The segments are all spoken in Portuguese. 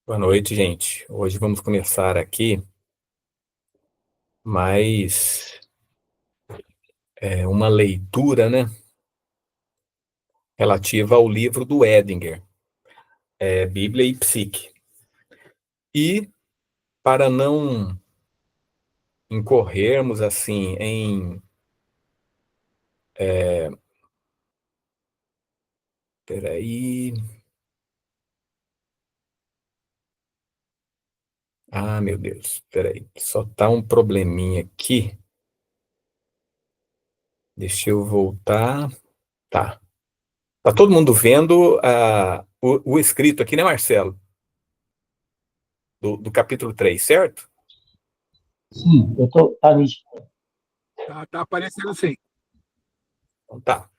Boa noite, gente. Hoje vamos começar aqui mais uma leitura, né, relativa ao livro do Edinger, Bíblia e Psique. E para não incorrermos assim em peraí. Ah, meu Deus, peraí. Só tá um probleminha aqui. Deixa eu voltar. Tá. Tá todo mundo vendo o escrito aqui, né, Marcelo? Do capítulo 3, certo? Sim, tá nítido. Tá aparecendo sim. Então tá.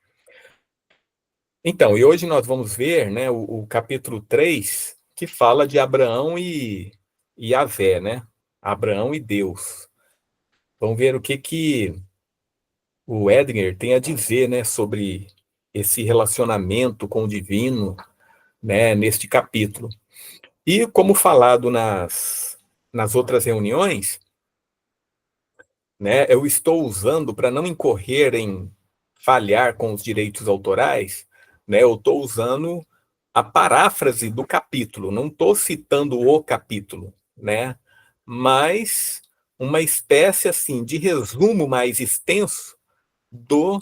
Então, e hoje nós vamos ver, né, o capítulo 3 que fala de Abraão e Yahvé, né? Abraão e Deus. Vamos ver o que o Edgar tem a dizer, né, sobre esse relacionamento com o divino, né, neste capítulo. E como falado nas outras reuniões, né, eu estou usando para não incorrer em falhar com os direitos autorais, né, eu estou usando a paráfrase do capítulo, não estou citando o capítulo, né, mas uma espécie assim de resumo mais extenso do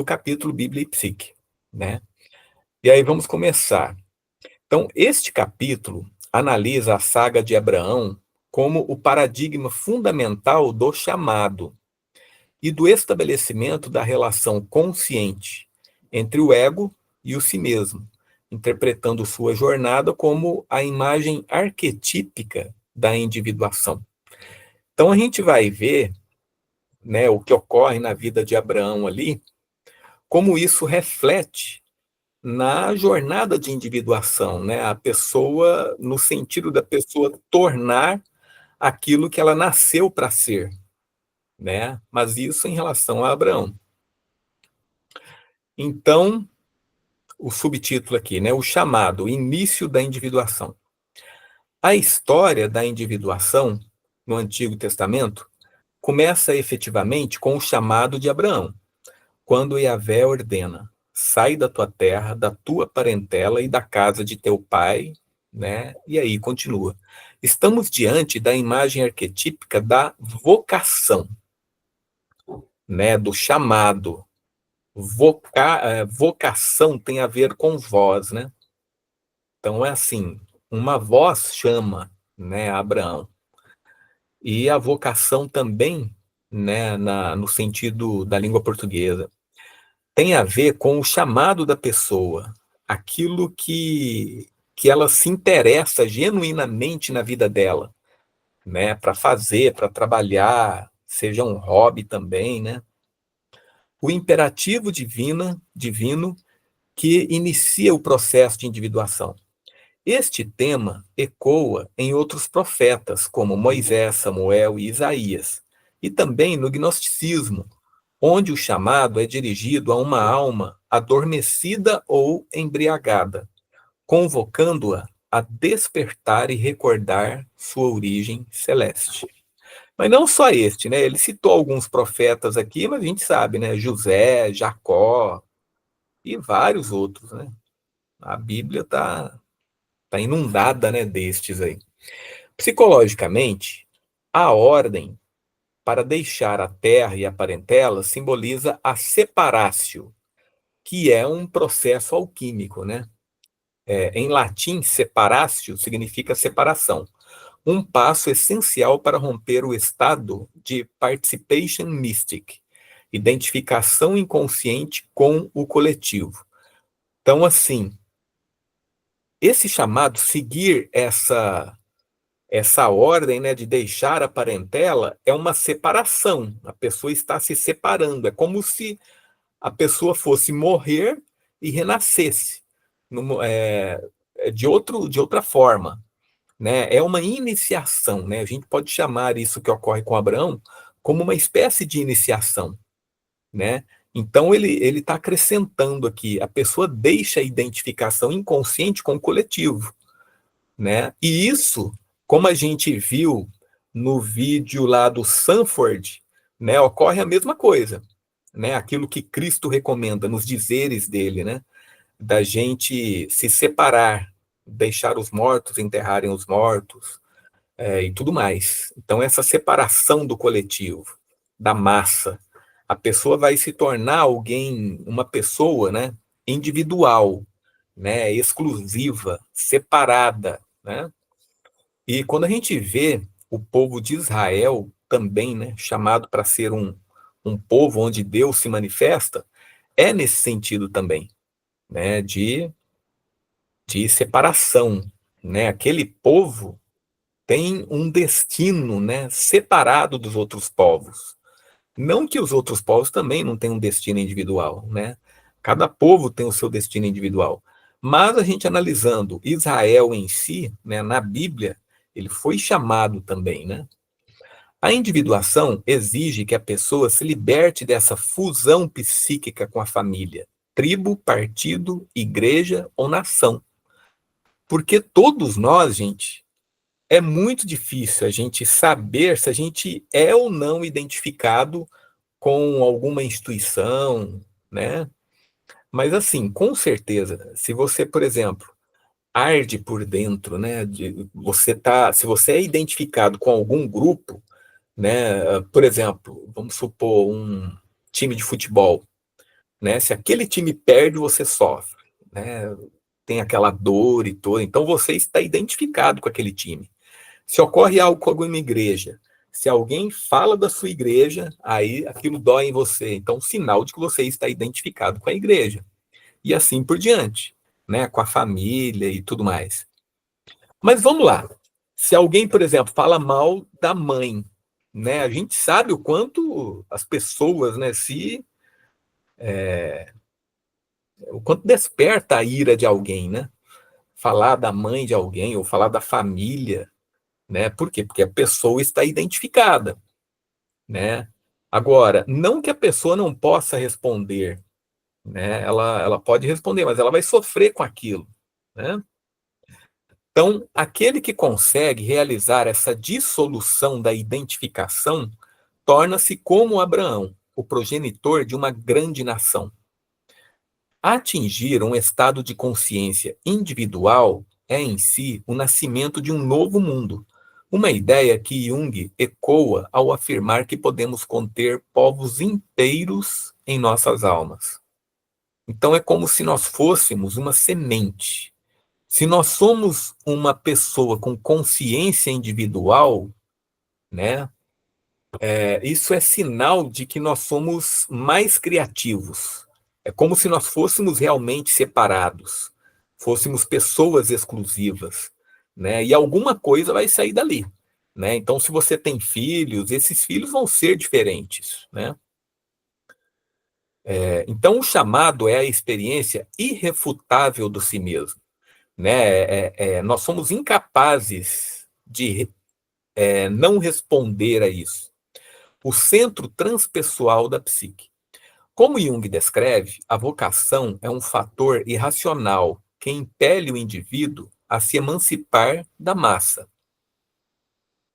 capítulo Bíblia e Psique, né? E aí vamos começar. Então, este capítulo analisa a saga de Abraão como o paradigma fundamental do chamado e do estabelecimento da relação consciente entre o ego e o si mesmo, interpretando sua jornada como a imagem arquetípica da individuação. Então a gente vai ver, né, o que ocorre na vida de Abraão ali, como isso reflete na jornada de individuação, né, a pessoa, no sentido da pessoa tornar aquilo que ela nasceu para ser, né? Mas isso em relação a Abraão. Então, o subtítulo aqui, né? O chamado, o início da individuação. A história da individuação no Antigo Testamento começa efetivamente com o chamado de Abraão, quando Yahvé ordena: sai da tua terra, da tua parentela e da casa de teu pai, né? E aí continua. Estamos diante da imagem arquetípica da vocação, né? Do chamado. Vocação tem a ver com voz, né? Então é assim, uma voz chama, né, Abraão. E a vocação também, né, no sentido da língua portuguesa, tem a ver com o chamado da pessoa, aquilo que ela se interessa genuinamente na vida dela, né, para fazer, para trabalhar, seja um hobby também, né? O imperativo divino que inicia o processo de individuação. Este tema ecoa em outros profetas, como Moisés, Samuel e Isaías, e também no gnosticismo, onde o chamado é dirigido a uma alma adormecida ou embriagada, convocando-a a despertar e recordar sua origem celeste. Mas não só este, né? Ele citou alguns profetas aqui, mas a gente sabe, né? José, Jacó e vários outros, né? A Bíblia está inundada, né, destes aí. Psicologicamente, a ordem para deixar a terra e a parentela simboliza a separatio, que é um processo alquímico, né? Em latim, separatio significa separação. Um passo essencial para romper o estado de participation mystic, identificação inconsciente com o coletivo. Então, assim, esse chamado, seguir essa ordem, né, de deixar a parentela, é uma separação. A pessoa está se separando. É como se a pessoa fosse morrer e renascesse de outra forma, né? É uma iniciação, né? A gente pode chamar isso que ocorre com Abraão como uma espécie de iniciação, né? Então ele está acrescentando aqui, a pessoa deixa a identificação inconsciente com o coletivo, né? E isso, como a gente viu no vídeo lá do Sanford, né, ocorre a mesma coisa, né? Aquilo que Cristo recomenda nos dizeres dele, né? Da gente se separar, deixar os mortos enterrarem os mortos, e tudo mais. Então, essa separação do coletivo, da massa, a pessoa vai se tornar alguém, uma pessoa, né, individual, né, exclusiva, separada, né? E quando a gente vê o povo de Israel também, né, chamado para ser um povo onde Deus se manifesta, é nesse sentido também, né, de separação, né? Aquele povo tem um destino, né, separado dos outros povos. Não que os outros povos também não tenham um destino individual, né? Cada povo tem o seu destino individual. Mas a gente analisando Israel em si, né, na Bíblia, ele foi chamado também, né? A individuação exige que a pessoa se liberte dessa fusão psíquica com a família, tribo, partido, igreja ou nação. Porque todos nós, gente, é muito difícil a gente saber se a gente é ou não identificado com alguma instituição, né? Mas assim, com certeza, se você, por exemplo, arde por dentro, né, se você é identificado com algum grupo, né, por exemplo, vamos supor um time de futebol, né? Se aquele time perde, você sofre, né? Tem aquela dor e toda, então você está identificado com aquele time. Se ocorre algo com alguma igreja, se alguém fala da sua igreja, aí aquilo dói em você. Então, sinal de que você está identificado com a igreja. E assim por diante, né? Com a família e tudo mais. Mas vamos lá. Se alguém, por exemplo, fala mal da mãe, né? A gente sabe o quanto as pessoas, né, o quanto desperta a ira de alguém, né? Falar da mãe de alguém ou falar da família, né? Por quê? Porque a pessoa está identificada, né? Agora, não que a pessoa não possa responder, né? Ela pode responder, mas ela vai sofrer com aquilo, né? Então, aquele que consegue realizar essa dissolução da identificação torna-se como Abraão, o progenitor de uma grande nação. Atingir um estado de consciência individual é em si o nascimento de um novo mundo, uma ideia que Jung ecoa ao afirmar que podemos conter povos inteiros em nossas almas. Então é como se nós fôssemos uma semente. Se nós somos uma pessoa com consciência individual, né, isso é sinal de que nós somos mais criativos. É como se nós fôssemos realmente separados, fôssemos pessoas exclusivas, né? E alguma coisa vai sair dali, né? Então, se você tem filhos, esses filhos vão ser diferentes, né? Então, o chamado é a experiência irrefutável do si mesmo, né? Nós somos incapazes de não responder a isso. O centro transpessoal da psique. Como Jung descreve, a vocação é um fator irracional que impele o indivíduo a se emancipar da massa.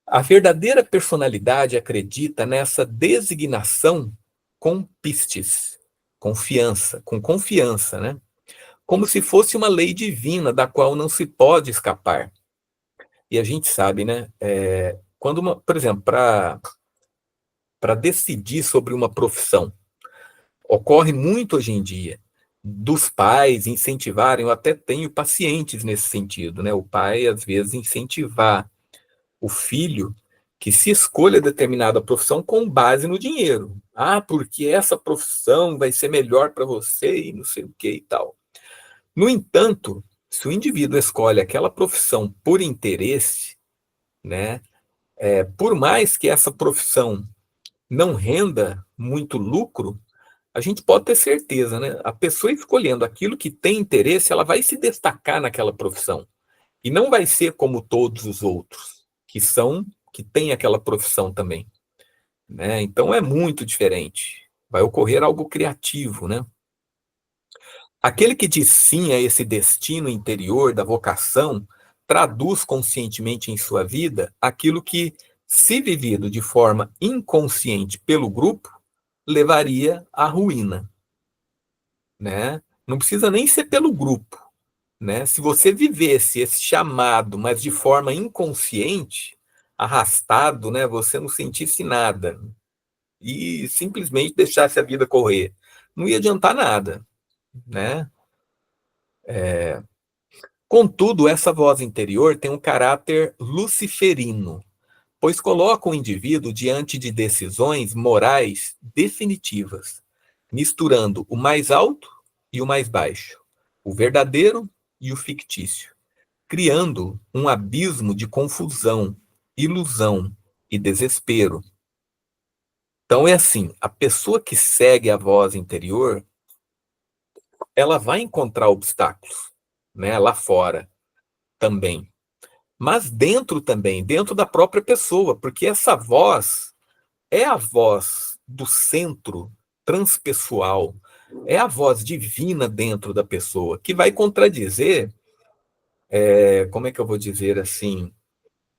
A verdadeira personalidade acredita nessa designação com pistes, confiança, com confiança, né? Como se fosse uma lei divina da qual não se pode escapar. E a gente sabe, né? Por exemplo, para decidir sobre uma profissão, ocorre muito hoje em dia dos pais incentivarem, eu até tenho pacientes nesse sentido, né? O pai, às vezes, incentivar o filho que se escolha determinada profissão com base no dinheiro. Ah, porque essa profissão vai ser melhor para você e não sei o que e tal. No entanto, se o indivíduo escolhe aquela profissão por interesse, né? Por mais que essa profissão não renda muito lucro, a gente pode ter certeza, né? A pessoa escolhendo aquilo que tem interesse, ela vai se destacar naquela profissão. E não vai ser como todos os outros, que têm aquela profissão também, né? Então é muito diferente. Vai ocorrer algo criativo, né? Aquele que diz sim a esse destino interior da vocação traduz conscientemente em sua vida aquilo que, se vivido de forma inconsciente pelo grupo, levaria à ruína, né? Não precisa nem ser pelo grupo, né? Se você vivesse esse chamado, mas de forma inconsciente, arrastado, né? Você não sentisse nada e simplesmente deixasse a vida correr, não ia adiantar nada, né? Contudo, essa voz interior tem um caráter luciferino, pois coloca o indivíduo diante de decisões morais definitivas, misturando o mais alto e o mais baixo, o verdadeiro e o fictício, criando um abismo de confusão, ilusão e desespero. Então é assim, a pessoa que segue a voz interior, ela vai encontrar obstáculos, né, lá fora também, mas dentro também, dentro da própria pessoa, porque essa voz é a voz do centro transpessoal, é a voz divina dentro da pessoa, que vai contradizer, como é que eu vou dizer assim,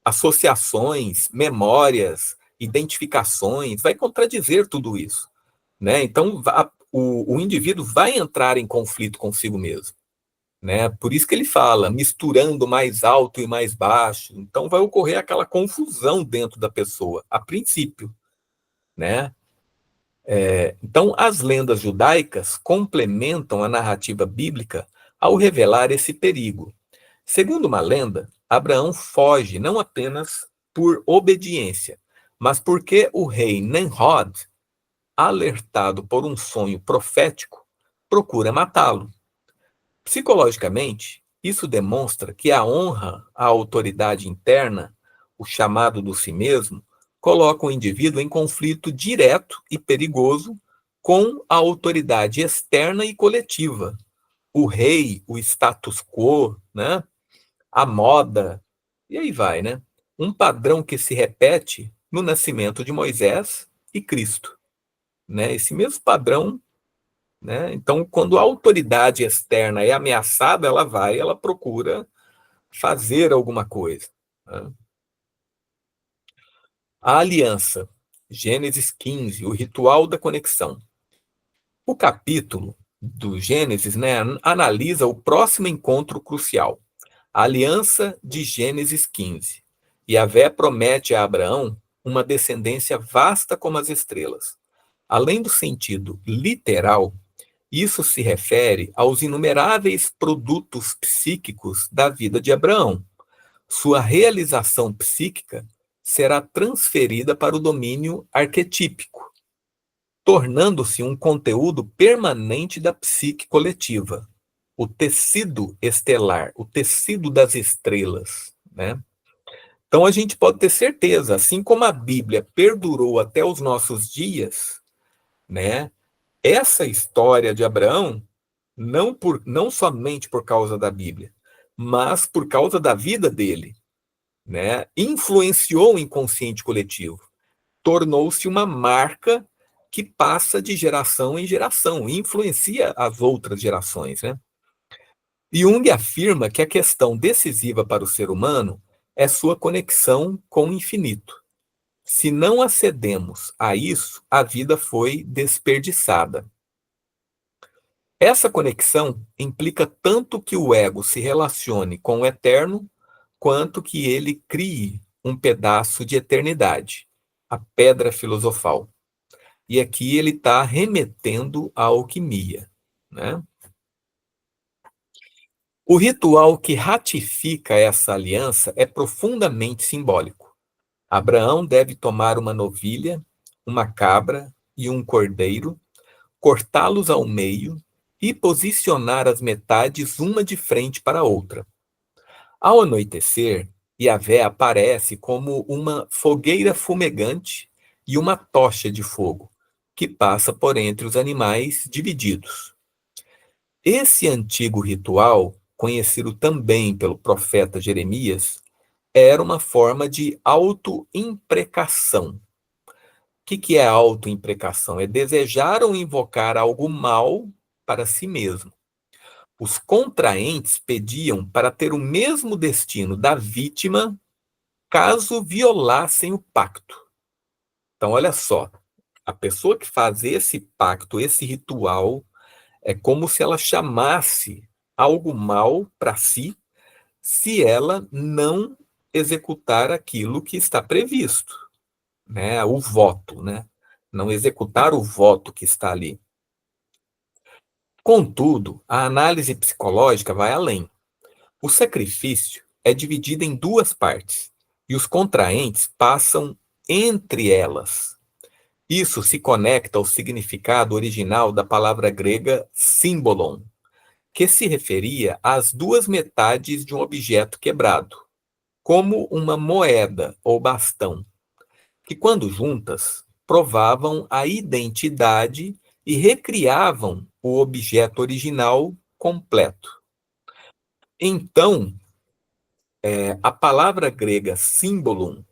associações, memórias, identificações, vai contradizer tudo isso, né? Então, o indivíduo vai entrar em conflito consigo mesmo, né? Por isso que ele fala, misturando mais alto e mais baixo. Então, vai ocorrer aquela confusão dentro da pessoa, a princípio, né? Então, as lendas judaicas complementam a narrativa bíblica ao revelar esse perigo. Segundo uma lenda, Abraão foge não apenas por obediência, mas porque o rei Nimrod, alertado por um sonho profético, procura matá-lo. Psicologicamente, isso demonstra que a honra à autoridade interna, o chamado do si mesmo, coloca o indivíduo em conflito direto e perigoso com a autoridade externa e coletiva, o rei, o status quo, né? A moda, e aí vai, né? Um padrão que se repete no nascimento de Moisés e Cristo, né? Esse mesmo padrão, né? Então, quando a autoridade externa é ameaçada, ela procura fazer alguma coisa, né? A aliança, Gênesis 15, o ritual da conexão. O capítulo do Gênesis, né, analisa o próximo encontro crucial, a aliança de Gênesis 15. Yahvé promete a Abraão uma descendência vasta como as estrelas. Além do sentido literal, isso se refere aos inumeráveis produtos psíquicos da vida de Abraão. Sua realização psíquica será transferida para o domínio arquetípico, tornando-se um conteúdo permanente da psique coletiva, o tecido estelar, o tecido das estrelas, né? Então a gente pode ter certeza, assim como a Bíblia perdurou até os nossos dias, né? Essa história de Abraão, não somente por causa da Bíblia, mas por causa da vida dele, né? Influenciou o inconsciente coletivo, tornou-se uma marca que passa de geração em geração, e influencia as outras gerações, né? Jung afirma que a questão decisiva para o ser humano é sua conexão com o infinito. Se não acedemos a isso, a vida foi desperdiçada. Essa conexão implica tanto que o ego se relacione com o eterno, quanto que ele crie um pedaço de eternidade, a pedra filosofal. E aqui ele está remetendo à alquimia, né? O ritual que ratifica essa aliança é profundamente simbólico. Abraão deve tomar uma novilha, uma cabra e um cordeiro, cortá-los ao meio e posicionar as metades uma de frente para a outra. Ao anoitecer, Yahvé aparece como uma fogueira fumegante e uma tocha de fogo, que passa por entre os animais divididos. Esse antigo ritual, conhecido também pelo profeta Jeremias, era uma forma de autoimprecação. O que é autoimprecação? É desejar ou invocar algo mal para si mesmo. os contraentes pediam para ter o mesmo destino da vítima caso violassem o pacto. Então, olha só, a pessoa que faz esse pacto, esse ritual, é como se ela chamasse algo mal para si, se ela não executar aquilo que está previsto, né? O voto, né? Não executar o voto que está ali. Contudo, a análise psicológica vai além. O sacrifício é dividido em duas partes e os contraentes passam entre elas. Isso se conecta ao significado original da palavra grega symbolon, que se referia às duas metades de um objeto quebrado, como uma moeda ou bastão, que, quando juntas, provavam a identidade e recriavam o objeto original completo. Então, a palavra grega symbolon,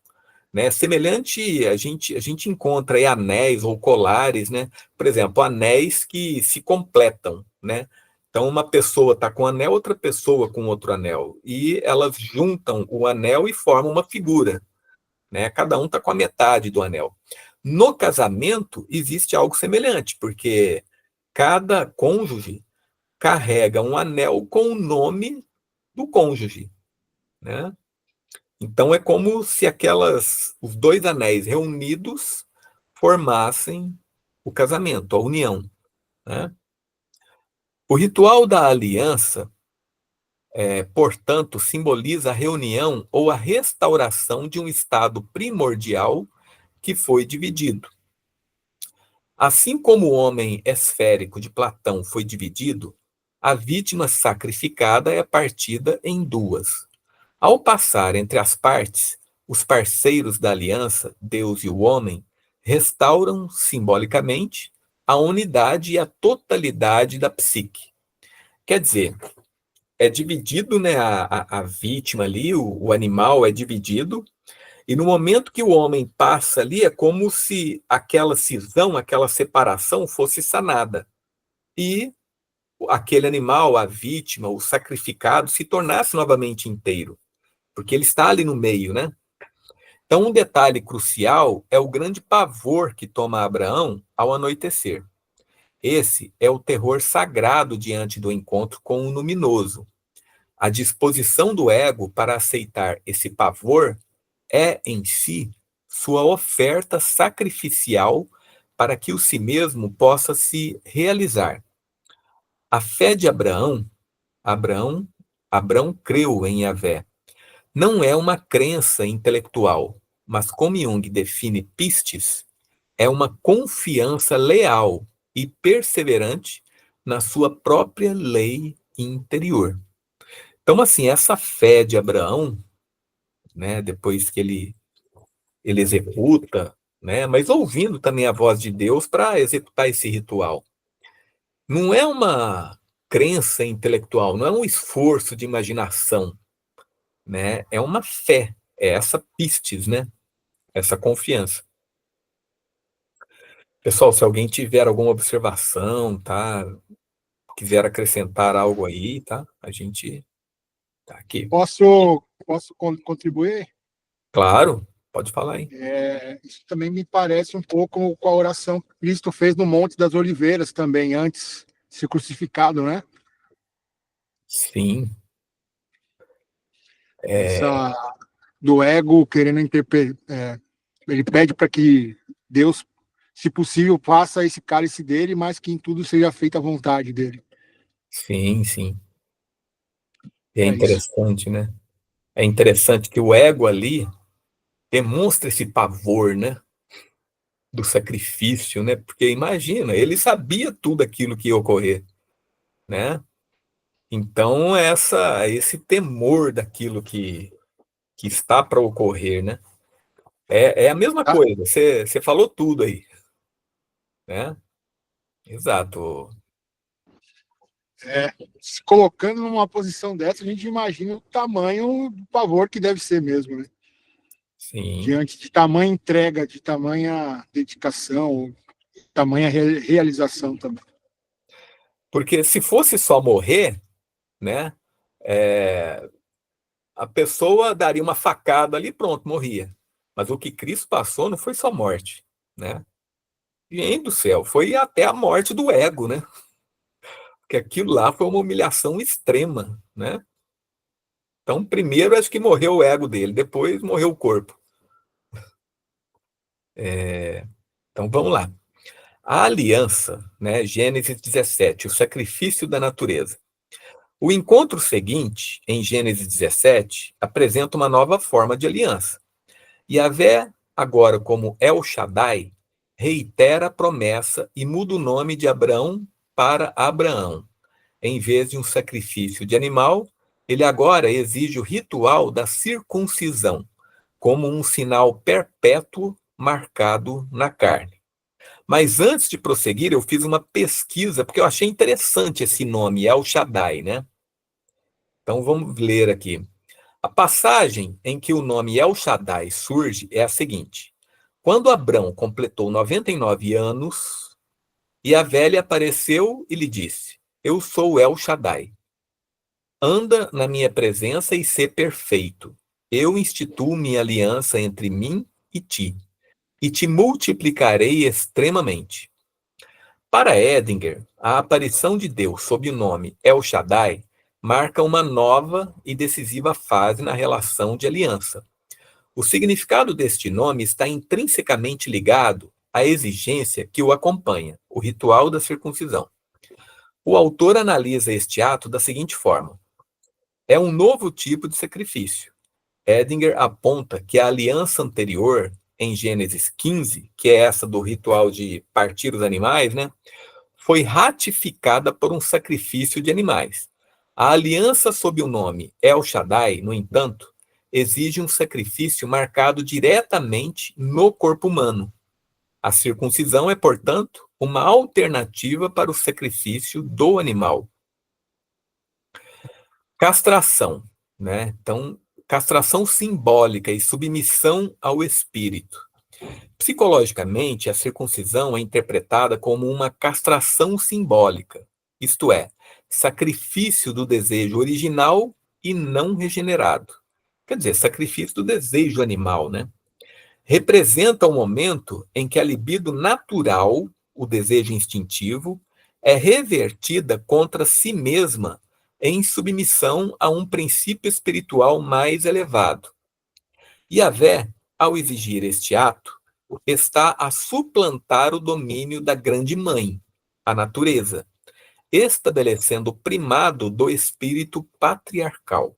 né, semelhante, a gente encontra aí anéis ou colares, né? Por exemplo, anéis que se completam, né? Então, uma pessoa está com um anel, outra pessoa com outro anel, e elas juntam o anel e formam uma figura, né? Cada um está com a metade do anel. No casamento, existe algo semelhante, porque cada cônjuge carrega um anel com o nome do cônjuge, né? Então é como se os dois anéis reunidos formassem o casamento, a união, né? O ritual da aliança, portanto, simboliza a reunião ou a restauração de um estado primordial que foi dividido. Assim como o homem esférico de Platão foi dividido, a vítima sacrificada é partida em duas. Ao passar entre as partes, os parceiros da aliança, Deus e o homem, restauram simbolicamente a unidade e a totalidade da psique. Quer dizer, é dividido, né, a vítima ali, o animal é dividido, e no momento que o homem passa ali, é como se aquela cisão, aquela separação fosse sanada. E aquele animal, a vítima, o sacrificado, se tornasse novamente inteiro, porque ele está ali no meio, né? Então, um detalhe crucial é o grande pavor que toma Abraão ao anoitecer. Esse é o terror sagrado diante do encontro com o luminoso. A disposição do ego para aceitar esse pavor é, em si, sua oferta sacrificial para que o si mesmo possa se realizar. A fé de Abraão, Abraão creu em Yahvé. Não é uma crença intelectual, mas como Jung define pistes, é uma confiança leal e perseverante na sua própria lei interior. Então, assim, essa fé de Abraão, né, depois que ele executa, né, mas ouvindo também a voz de Deus para executar esse ritual, não é uma crença intelectual, não é um esforço de imaginação, né, é uma fé, é essa pistes, né, essa confiança. Pessoal, se alguém tiver alguma observação, tá, quiser acrescentar algo aí, tá, a gente tá aqui. Posso contribuir? Claro, pode falar aí. Isso também me parece um pouco com a oração que Cristo fez no Monte das Oliveiras também, antes de ser crucificado, né? Sim, Essa do ego querendo interpretar. Ele pede para que Deus, se possível, faça esse cálice dele, mas que em tudo seja feita a vontade dele. sim, sim. É É isso. interessante, né? É interessante que o ego ali demonstra esse pavor, né? Do sacrifício, né? Porque imagina, ele sabia tudo aquilo que ia ocorrer, né? Então, esse temor daquilo que está para ocorrer, né? É a mesma Tá? coisa, você falou tudo aí, né? Exato. Se colocando numa posição dessa, a gente imagina o tamanho do pavor que deve ser mesmo, né? Sim. Diante de tamanha entrega, de tamanha dedicação, tamanha realização também. Porque se fosse só morrer, né? A pessoa daria uma facada ali, pronto, morria. Mas o que Cristo passou não foi só morte, né? Gente do céu, foi até a morte do ego, né? Porque aquilo lá foi uma humilhação extrema, né? Então, primeiro acho que morreu o ego dele, depois morreu o corpo. Então, vamos lá. A aliança, né? Gênesis 17, o sacrifício da natureza. O encontro seguinte, em Gênesis 17, apresenta uma nova forma de aliança. Yahvé, agora como El Shaddai, reitera a promessa e muda o nome de Abraão para Abraão. Em vez de um sacrifício de animal, ele agora exige o ritual da circuncisão, como um sinal perpétuo marcado na carne. Mas antes de prosseguir, eu fiz uma pesquisa, porque eu achei interessante esse nome, El Shaddai, né? Então vamos ler aqui. A passagem em que o nome El Shaddai surge é a seguinte: quando Abrão completou 99 anos, Yahvé lhe apareceu e lhe disse: Eu sou El Shaddai. Anda na minha presença e sê perfeito. Eu instituo minha aliança entre mim e te multiplicarei extremamente. Para Edinger, a aparição de Deus sob o nome El Shaddai marca uma nova e decisiva fase na relação de aliança. O significado deste nome está intrinsecamente ligado à exigência que o acompanha, o ritual da circuncisão. O autor analisa este ato da seguinte forma: é um novo tipo de sacrifício. Edinger aponta que a aliança anterior, em Gênesis 15, que é essa do ritual de partir os animais, né, foi ratificada por um sacrifício de animais. A aliança sob o nome El Shaddai, no entanto, exige um sacrifício marcado diretamente no corpo humano. A circuncisão é, portanto, uma alternativa para o sacrifício do animal. Castração, né? Então, castração simbólica e submissão ao espírito. Psicologicamente, a circuncisão é interpretada como uma castração simbólica, isto é, sacrifício do desejo original e não regenerado. Quer dizer, sacrifício do desejo animal, né? Representa o momento em que a libido natural, o desejo instintivo, é revertida contra si mesma em submissão a um princípio espiritual mais elevado. Yahvé, ao exigir este ato, está a suplantar o domínio da grande mãe, a natureza, estabelecendo o primado do espírito patriarcal,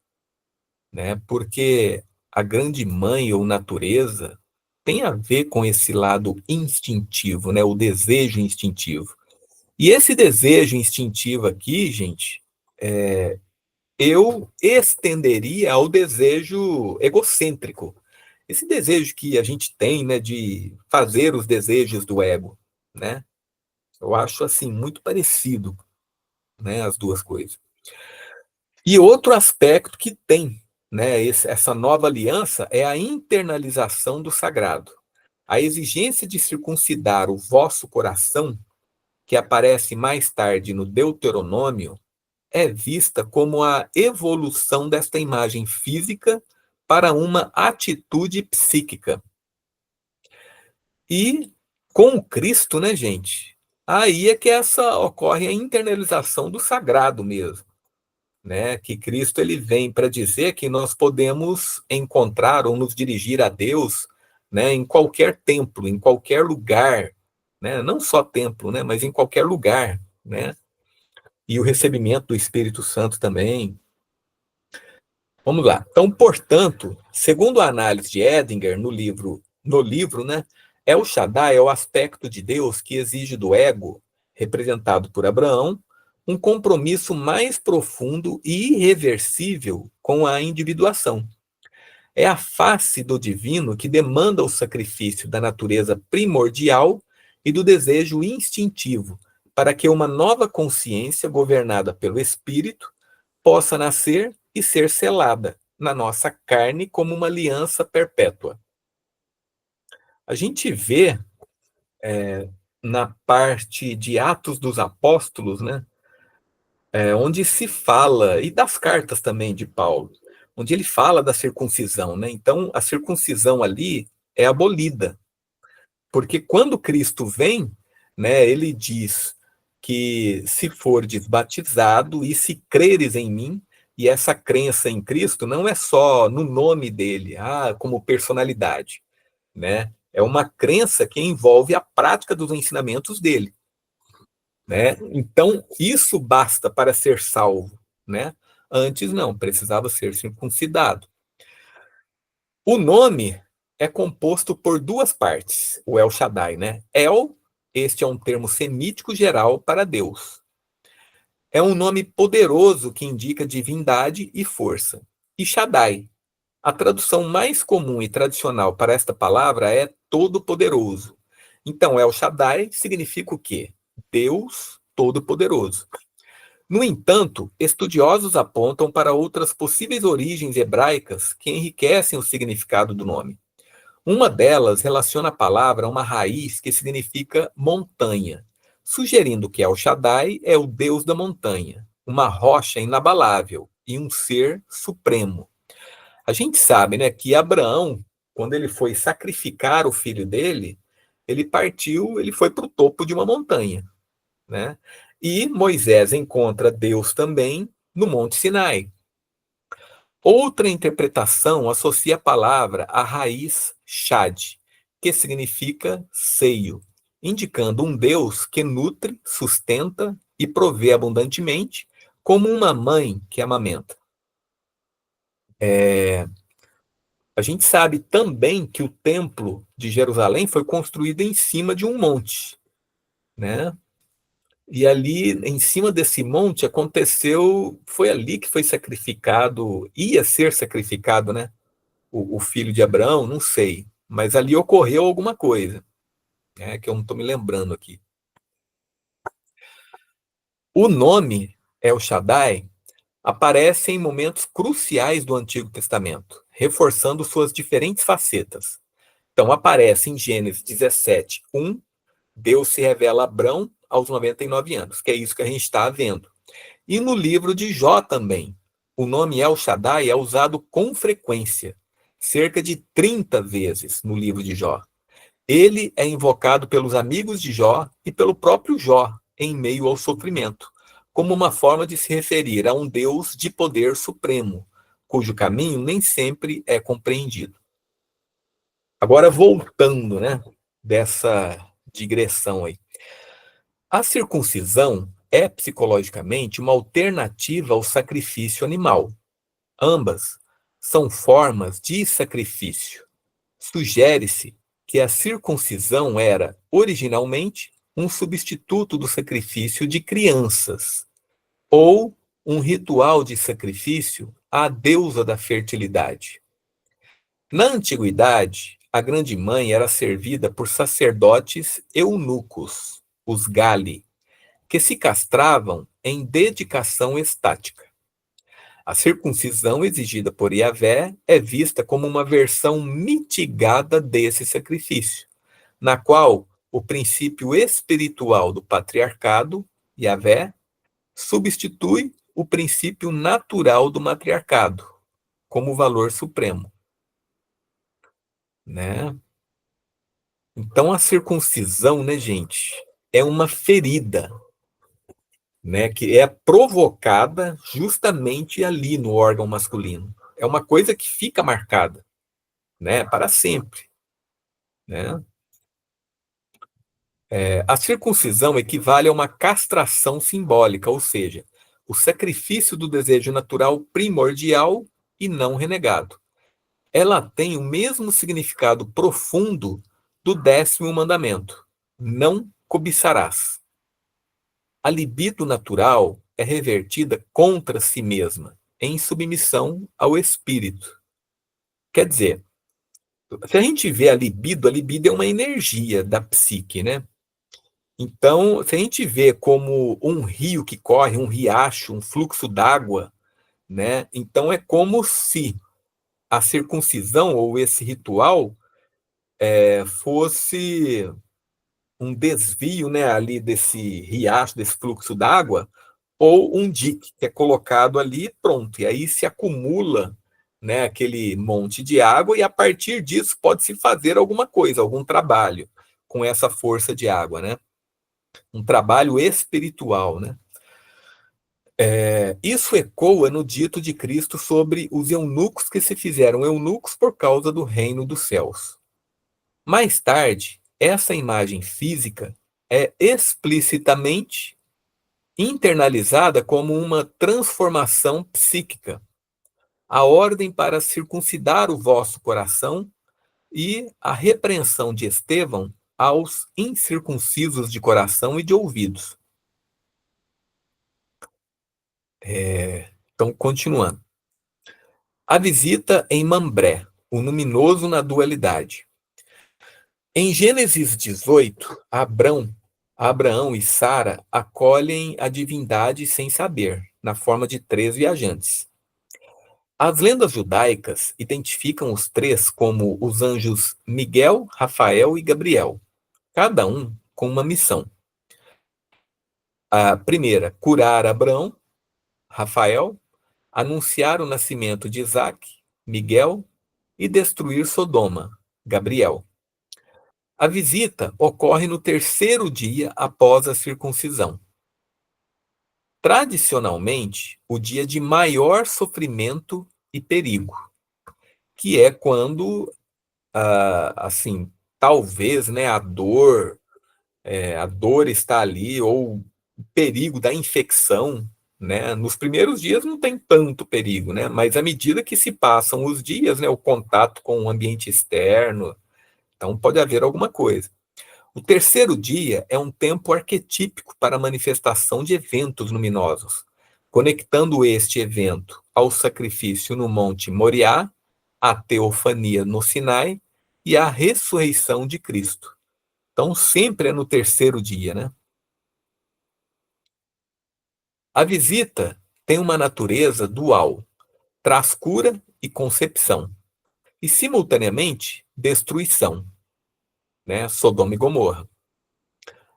né? Porque a grande mãe ou natureza tem a ver com esse lado instintivo, né? O desejo instintivo. E esse desejo instintivo aqui, gente, eu estenderia ao desejo egocêntrico. Esse desejo que a gente tem, né, de fazer os desejos do ego, né? Eu acho assim muito parecido, né, as duas coisas. E outro aspecto que tem, né, essa nova aliança é a internalização do sagrado. A exigência de circuncidar o vosso coração, que aparece mais tarde no Deuteronômio, é vista como a evolução desta imagem física para uma atitude psíquica. E com o Cristo, né, gente? Aí é que ocorre a internalização do sagrado mesmo, né? Que Cristo ele vem para dizer que nós podemos encontrar ou nos dirigir a Deus, né, em qualquer templo, em qualquer lugar, né? Não só templo, né, mas em qualquer lugar, né? E o recebimento do Espírito Santo também. Vamos lá. Então, portanto, segundo a análise de Edinger no livro, né, El Shaddai é o aspecto de Deus que exige do ego, representado por Abraão, um compromisso mais profundo e irreversível com a individuação. É a face do divino que demanda o sacrifício da natureza primordial e do desejo instintivo, para que uma nova consciência governada pelo espírito possa nascer e ser selada na nossa carne como uma aliança perpétua. A gente vê na parte de Atos dos Apóstolos, né, onde se fala, e das cartas também de Paulo, onde ele fala da circuncisão, né? Então, a circuncisão ali é abolida, porque quando Cristo vem, né, ele diz que se fordes batizado e se creres em mim, e essa crença em Cristo não é só no nome dele, como personalidade, né? É uma crença que envolve a prática dos ensinamentos dele, né? Então, isso basta para ser salvo, né? Antes não, precisava ser circuncidado. O nome é composto por duas partes, o El Shaddai, né? El, este é um termo semítico geral para Deus. É um nome poderoso que indica divindade e força. E Shaddai, a tradução mais comum e tradicional para esta palavra é todo-poderoso. Então, El Shaddai significa o quê? Deus todo-poderoso. No entanto, estudiosos apontam para outras possíveis origens hebraicas que enriquecem o significado do nome. Uma delas relaciona a palavra a uma raiz que significa montanha, sugerindo que El Shaddai é o Deus da montanha, uma rocha inabalável e um ser supremo. A gente sabe, né, que Abraão, quando ele foi sacrificar o filho dele, ele partiu, ele foi para o topo de uma montanha, né? E Moisés encontra Deus também no Monte Sinai. Outra interpretação associa a palavra à raiz Shad, que significa seio, indicando um Deus que nutre, sustenta e provê abundantemente, como uma mãe que amamenta. A gente sabe também que o templo de Jerusalém foi construído em cima de um monte, né? E ali, em cima desse monte, foi ali que foi sacrificado, ia ser sacrificado, né? O filho de Abraão, não sei, mas ali ocorreu alguma coisa, né? Que eu não estou me lembrando aqui. O nome El Shaddai aparece em momentos cruciais do Antigo Testamento, reforçando suas diferentes facetas. Então, aparece em Gênesis 17, 1, Deus se revela a Abrão aos 99 anos, que é isso que a gente está vendo. E no livro de Jó também, o nome El Shaddai é usado com frequência, cerca de 30 vezes no livro de Jó. Ele é invocado pelos amigos de Jó e pelo próprio Jó em meio ao sofrimento, como uma forma de se referir a um Deus de poder supremo, cujo caminho nem sempre é compreendido. Agora, voltando, né, dessa digressão aí. A circuncisão é psicologicamente uma alternativa ao sacrifício animal. Ambas são formas de sacrifício. Sugere-se que a circuncisão era, originalmente, um substituto do sacrifício de crianças, ou um ritual de sacrifício à deusa da fertilidade. Na antiguidade, a grande mãe era servida por sacerdotes eunucos, os gali, que se castravam em dedicação estática. A circuncisão exigida por Yahvé é vista como uma versão mitigada desse sacrifício, na qual o princípio espiritual do patriarcado, Yahvé, substitui o princípio natural do matriarcado, como valor supremo, né? Então a circuncisão, né, gente, é uma ferida, né, que é provocada justamente ali no órgão masculino. É uma coisa que fica marcada, né, para sempre, né? A circuncisão equivale a uma castração simbólica, ou seja, o sacrifício do desejo natural primordial e não renegado. Ela tem o mesmo significado profundo do 10º mandamento: não cobiçarás. A libido natural é revertida contra si mesma, em submissão ao espírito. Quer dizer, se a gente vê a libido é uma energia da psique, né? Então, se a gente vê como um rio que corre, um riacho, um fluxo d'água, né? Então é como se a circuncisão ou esse ritual fosse um desvio, né, ali desse riacho, desse fluxo d'água, ou um dique que é colocado ali, pronto, e aí se acumula, né, aquele monte de água, e a partir disso pode-se fazer alguma coisa, algum trabalho com essa força de água, né? Um trabalho espiritual, né? Isso ecoa no dito de Cristo sobre os eunucos que se fizeram eunucos por causa do reino dos céus. Mais tarde, essa imagem física é explicitamente internalizada como uma transformação psíquica, a ordem para circuncidar o vosso coração e a repreensão de Estevão aos incircuncisos de coração e de ouvidos. Então, continuando. A visita em Mambré, o luminoso na dualidade. Em Gênesis 18, Abraão e Sara acolhem a divindade sem saber, na forma de 3 viajantes. As lendas judaicas identificam os 3 como os anjos Miguel, Rafael e Gabriel, cada um com uma missão. A primeira, curar Abraão, Rafael, anunciar o nascimento de Isaac, Miguel, e destruir Sodoma, Gabriel. A visita ocorre no 3º dia após a circuncisão. Tradicionalmente, o dia de maior sofrimento e perigo, que é quando, assim, talvez, né, a dor está ali, ou o perigo da infecção, né? Nos primeiros dias não tem tanto perigo, né? Mas à medida que se passam os dias, né, o contato com o ambiente externo, então pode haver alguma coisa. O 3º dia é um tempo arquetípico para a manifestação de eventos luminosos, conectando este evento ao sacrifício no Monte Moriá, à teofania no Sinai e à ressurreição de Cristo. Então, sempre é no 3º dia, né? A visita tem uma natureza dual, traz cura e concepção, e, simultaneamente, destruição, né? Sodoma e Gomorra.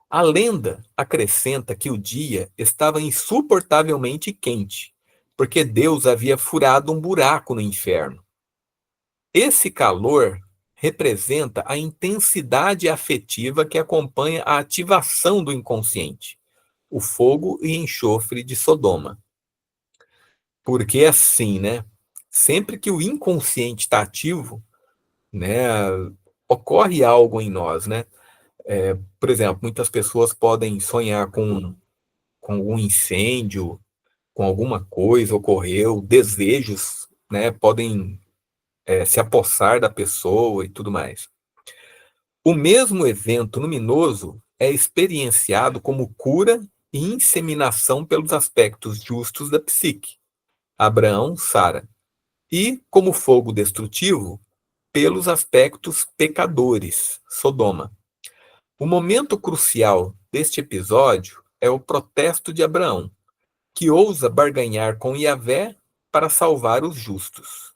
A lenda acrescenta que o dia estava insuportavelmente quente, porque Deus havia furado um buraco no inferno. Esse calor representa a intensidade afetiva que acompanha a ativação do inconsciente, o fogo e enxofre de Sodoma. Porque assim, né? Sempre que o inconsciente está ativo, né, ocorre algo em nós, né? Por exemplo, muitas pessoas podem sonhar com algum incêndio, com alguma coisa ocorreu, desejos, né, podem se apossar da pessoa e tudo mais. O mesmo evento luminoso é experienciado como cura e inseminação pelos aspectos justos da psique, Abraão, Sara, e como fogo destrutivo pelos aspectos pecadores, Sodoma. O momento crucial deste episódio é o protesto de Abraão, que ousa barganhar com Yahvé para salvar os justos.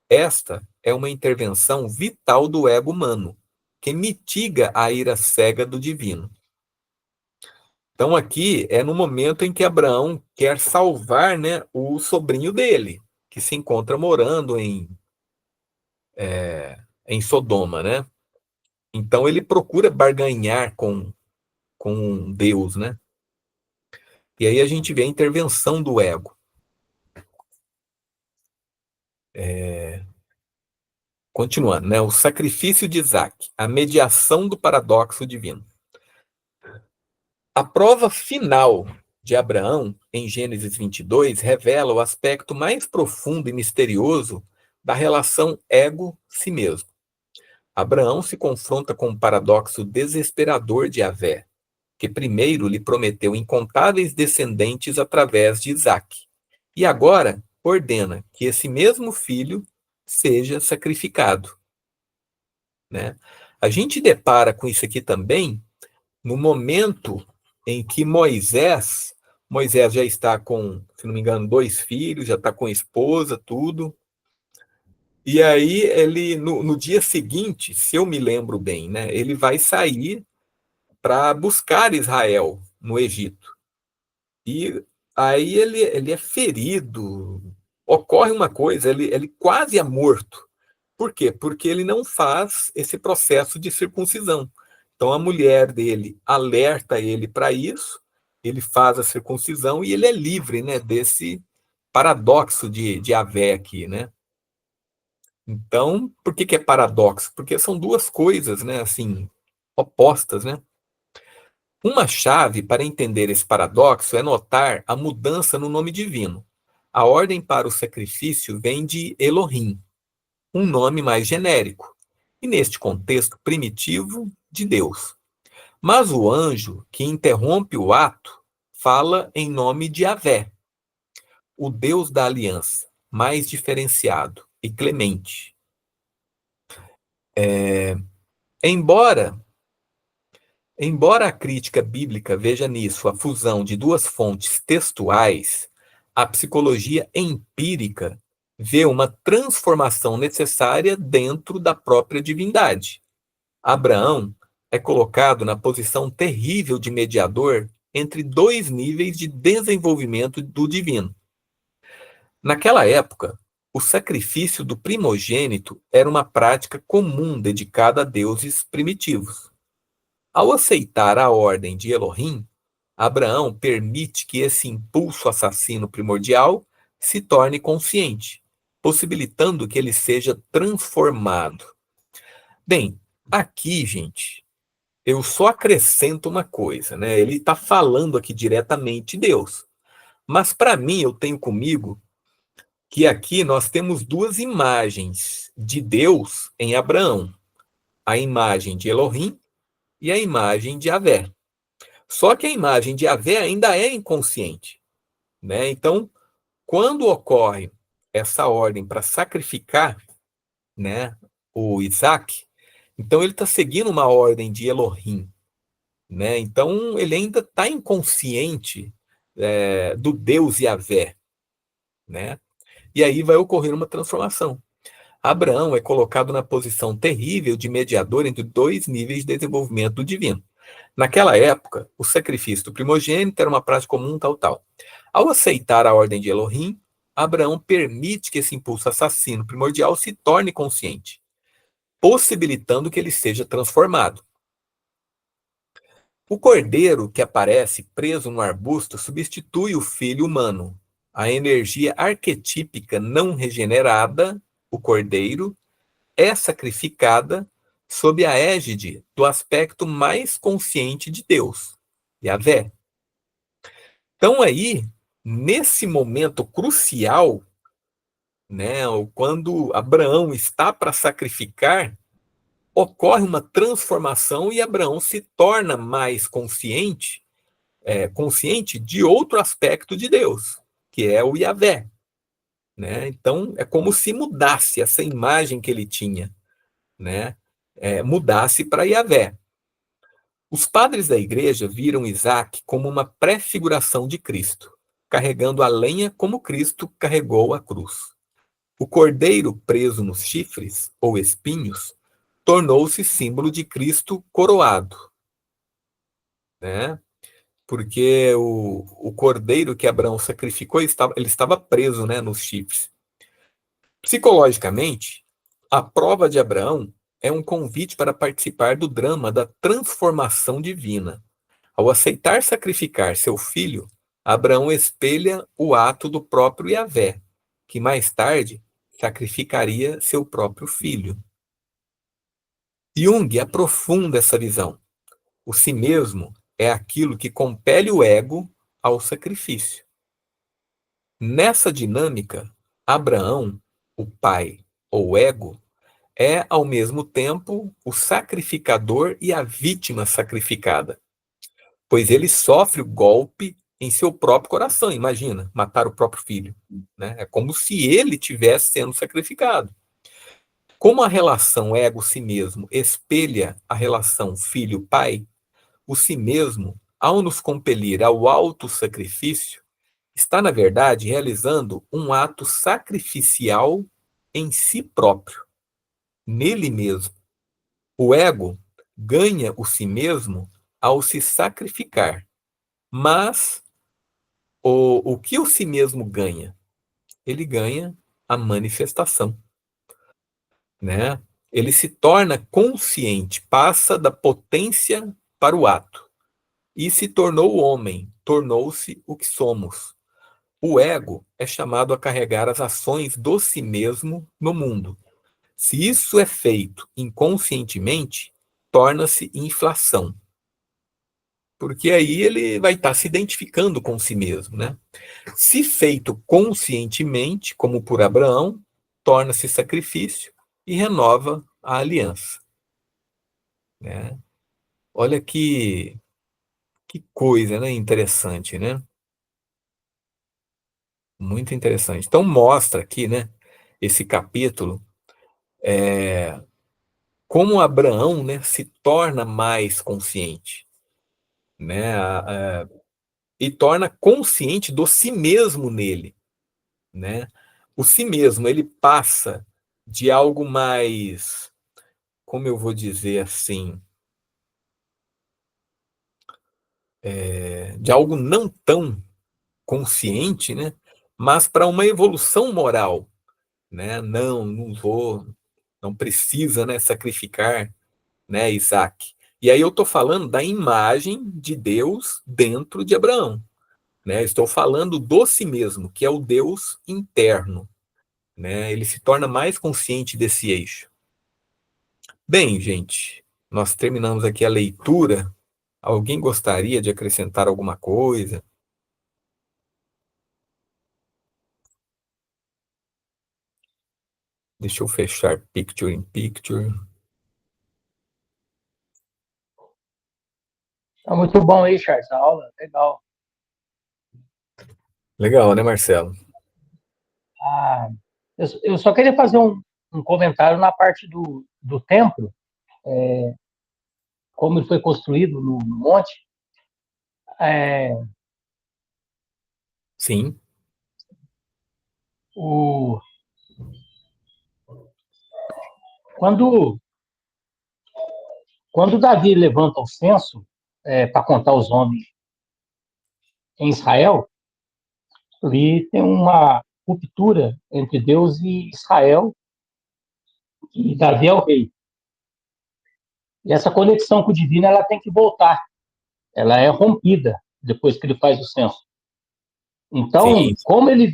Esta é uma intervenção vital do ego humano, que mitiga a ira cega do divino. Então aqui é no momento em que Abraão quer salvar, né, o sobrinho dele, que se encontra morando em Sodoma, né? Então ele procura barganhar com Deus, né? E aí a gente vê a intervenção do ego. Continuando, né? O sacrifício de Isaac, a mediação do paradoxo divino. A prova final de Abraão, em Gênesis 22, revela o aspecto mais profundo e misterioso da relação ego-si mesmo. Abraão se confronta com o paradoxo desesperador de Yahvé, que primeiro lhe prometeu incontáveis descendentes através de Isaac, e agora ordena que esse mesmo filho seja sacrificado, né? A gente depara com isso aqui também no momento em que Moisés já está com, se não me engano, 2 filhos, já está com esposa, tudo. E aí ele, no dia seguinte, se eu me lembro bem, né, ele vai sair para buscar Israel no Egito. E Aí ele é ferido, ocorre uma coisa, ele quase é morto. Por quê? Porque ele não faz esse processo de circuncisão. Então a mulher dele alerta ele para isso, ele faz a circuncisão e ele é livre, né, desse paradoxo de Yahvé aqui, né? Então, por que é paradoxo? Porque são duas coisas, né, assim, opostas, né? Uma chave para entender esse paradoxo é notar a mudança no nome divino. A ordem para o sacrifício vem de Elohim, um nome mais genérico, e neste contexto primitivo, de Deus. Mas o anjo que interrompe o ato fala em nome de Yahvé, o Deus da aliança, mais diferenciado e clemente. Embora a crítica bíblica veja nisso a fusão de duas fontes textuais, a psicologia empírica vê uma transformação necessária dentro da própria divindade. Abraão é colocado na posição terrível de mediador entre dois níveis de desenvolvimento do divino. Naquela época, o sacrifício do primogênito era uma prática comum dedicada a deuses primitivos. Ao aceitar a ordem de Elohim, Abraão permite que esse impulso assassino primordial se torne consciente, possibilitando que ele seja transformado. Bem, aqui, gente, eu só acrescento uma coisa, né? Ele está falando aqui diretamente de Deus. Mas para mim, eu tenho comigo que aqui nós temos duas imagens de Deus em Abraão: a imagem de Elohim e a imagem de Yahvé. Só que a imagem de Yahvé ainda é inconsciente, né? Então, quando ocorre essa ordem para sacrificar, né, o Isaac, então ele está seguindo uma ordem de Elohim, né? Então ele ainda está inconsciente do Deus Yahvé, né? E aí vai ocorrer uma transformação. Abraão é colocado na posição terrível de mediador entre dois níveis de desenvolvimento do divino. Naquela época, o sacrifício do primogênito era uma prática comum, tal, tal. Ao aceitar a ordem de Elohim, Abraão permite que esse impulso assassino primordial se torne consciente, possibilitando que ele seja transformado. O cordeiro que aparece preso no arbusto substitui o filho humano. A energia arquetípica não regenerada, o cordeiro, é sacrificada sob a égide do aspecto mais consciente de Deus, Yahvé. Então aí, nesse momento crucial, né, quando Abraão está para sacrificar, ocorre uma transformação e Abraão se torna mais consciente de outro aspecto de Deus, que é o Yahvé, né? Então é como se mudasse essa imagem que ele tinha, né? Mudasse para Yahvé. Os padres da igreja viram Isaac como uma prefiguração de Cristo, carregando a lenha como Cristo carregou a cruz. O cordeiro preso nos chifres, ou espinhos, tornou-se símbolo de Cristo coroado, né? Porque o cordeiro que Abraão sacrificou, ele estava preso, né, nos chifres. Psicologicamente, a prova de Abraão é um convite para participar do drama da transformação divina. Ao aceitar sacrificar seu filho, Abraão espelha o ato do próprio Yahvé, que mais tarde sacrificaria seu próprio filho. Jung aprofunda essa visão. O si mesmo é aquilo que compele o ego ao sacrifício. Nessa dinâmica, Abraão, o pai ou ego, é ao mesmo tempo o sacrificador e a vítima sacrificada, pois ele sofre o golpe em seu próprio coração. Imagina, matar o próprio filho, né? É como se ele estivesse sendo sacrificado. Como a relação ego-si mesmo espelha a relação filho-pai, o si mesmo, ao nos compelir ao auto-sacrifício, está, na verdade, realizando um ato sacrificial em si próprio, nele mesmo. O ego ganha o si mesmo ao se sacrificar, mas o que o si mesmo ganha? Ele ganha a manifestação, né? Ele se torna consciente, passa da potência para o ato, e se tornou homem, tornou-se o que somos. O ego é chamado a carregar as ações do si mesmo no mundo. Se isso é feito inconscientemente, torna-se inflação, porque aí ele vai estar se identificando com si mesmo, né? Se feito conscientemente, como por Abraão, torna-se sacrifício e renova a aliança, né? Olha que coisa, né? Interessante, né? Muito interessante. Então mostra aqui, né? Esse capítulo, como Abraão, né, se torna mais consciente, né? E torna consciente do si mesmo nele, né? O si mesmo, ele passa de algo mais, como eu vou dizer assim, de algo não tão consciente, né? Mas para uma evolução moral, né? Não vou, não precisa, né, sacrificar, né, Isaac. E aí eu estou falando da imagem de Deus dentro de Abraão, né? Estou falando do si mesmo, que é o Deus interno, né? Ele se torna mais consciente desse eixo. Bem, gente, nós terminamos aqui a leitura. Alguém gostaria de acrescentar alguma coisa? Deixa eu fechar Picture in Picture. Tá muito bom aí, Charles, a aula, legal. Legal, né, Marcelo? Ah, eu só queria fazer um comentário na parte do templo, como ele foi construído no monte. É, Sim, o, quando, quando Davi levanta o censo para contar os homens em Israel, ali tem uma ruptura entre Deus e Israel, e Davi é o rei. E essa conexão com o divino ela tem que voltar, ela é rompida depois que ele faz o censo. Então, sim, como ele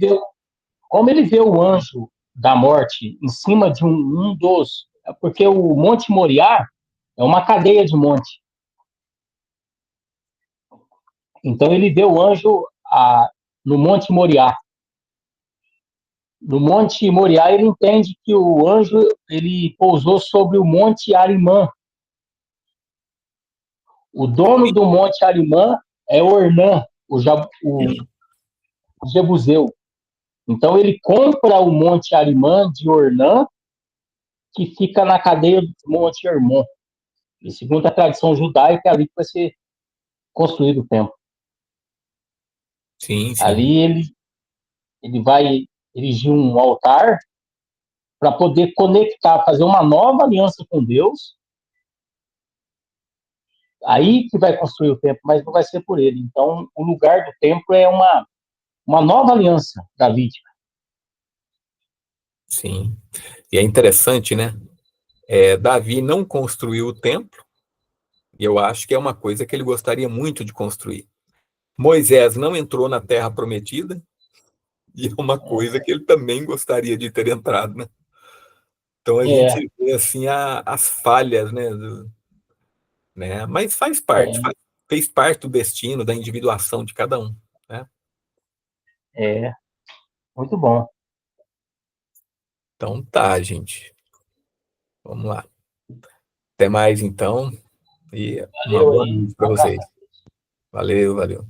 vê o anjo da morte em cima de um dos. Porque o Monte Moriá é uma cadeia de monte. Então, ele vê o anjo no Monte Moriá. No Monte Moriá, ele entende que o anjo ele pousou sobre o Monte Arimã. O dono do Monte Arimã é Ornã, o Jebuseu. Então, ele compra o Monte Arimã de Ornã, que fica na cadeia do Monte Hermon. E segundo a tradição judaica, é ali que vai ser construído o templo. sim, sim. Ali ele vai erigir um altar para poder conectar, fazer uma nova aliança com Deus. Aí que vai construir o templo, mas não vai ser por ele. Então, o lugar do templo é uma nova aliança davídica. Sim. E é interessante, né? Davi não construiu o templo, e eu acho que é uma coisa que ele gostaria muito de construir. Moisés não entrou na Terra Prometida, e é uma coisa que ele também gostaria de ter entrado, né? Então a É, gente vê assim as falhas, né? Né? Mas faz parte, é, fez parte do destino, da individuação de cada um, né? é, muito bom. Então tá, gente. Vamos lá. Até mais então, e uma Valeu boa aí, noite um para abraço. vocês. Valeu, valeu.